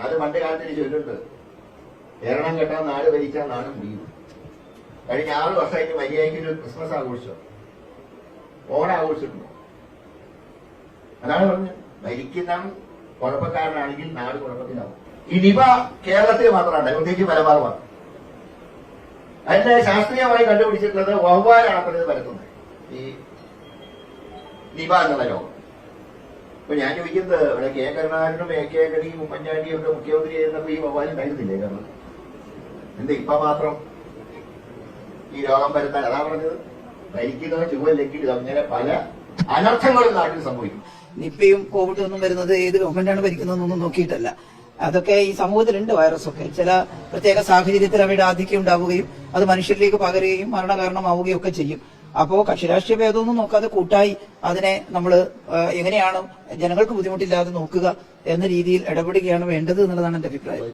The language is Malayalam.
അത് പണ്ട് കാലത്തിന് ചൊല്ലുണ്ട്, കേരളം കെട്ടാൻ നാട് ഭരിച്ചാൽ നാട് മുടിയും. കഴിഞ്ഞ 6 വർഷമായിട്ട് മര്യാദയ്ക്ക് ഒരു ക്രിസ്മസ് ആഘോഷിച്ചോ, ഓണം ആഘോഷിച്ചിട്ടുണ്ടോ? അതാണ് പറഞ്ഞത്, ഭരിക്കുന്ന കുഴപ്പക്കാരനാണെങ്കിൽ നാട് കുഴപ്പത്തിലാവും. ഈ നിപ കേരളത്തിൽ മാത്രമാണ്, പ്രത്യേകിച്ച് മലബാറുമാണ്. അതിന്റെ ശാസ്ത്രീയമായി കണ്ടുപിടിച്ചിട്ടുള്ളത് വവ്വാലാണ് അത്ര ഇത് പരത്തുന്നത്, ഈ നിപ എന്നുള്ള രോഗം. അപ്പൊ ഞാൻ ചോദിക്കുന്നത്, ഇവിടെ കെ കരുണാകരനും എ കെ ആന്റണിയും ഉമ്മൻചാണ്ടിയും ഒക്കെ മുഖ്യമന്ത്രി ചെയ്യുന്നപ്പോ ഈ വവ്വാലും കഴിയുന്നില്ലേ? കാരണം എന്താ ഇപ്പൊ മാത്രം ഈ രോഗം പരത്താൻ? അതാ പറഞ്ഞത്, ഭരിക്കുന്നവൻ ചുവല്ലെങ്കിൽ അങ്ങനെ പല അനർത്ഥങ്ങളും നാട്ടിൽ സംഭവിക്കും. നിപ്പയും കോവിഡും ഒന്നും വരുന്നത് ഏത് ഗവൺമെന്റാണ് ഭരിക്കുന്നതെന്നൊന്നും നോക്കിയിട്ടല്ല. അതൊക്കെ ഈ സമൂഹത്തിലുണ്ട്. വൈറസൊക്കെ ചില പ്രത്യേക സാഹചര്യത്തിൽ അവയുടെ ആധിക്യം ഉണ്ടാവുകയും അത് മനുഷ്യരിലേക്ക് പകരുകയും മരണകാരണമാവുകയും ഒക്കെ ചെയ്യും. അപ്പോ കക്ഷിരാഷ്ട്രീയ ഭേദമൊന്നും നോക്കാതെ കൂട്ടായി അതിനെ നമ്മൾ എങ്ങനെയാണ് ജനങ്ങൾക്ക് ബുദ്ധിമുട്ടില്ലാതെ നോക്കുക എന്ന രീതിയിൽ ഇടപെടുകയാണ് വേണ്ടത് എന്നുള്ളതാണ് എന്റെ അഭിപ്രായം.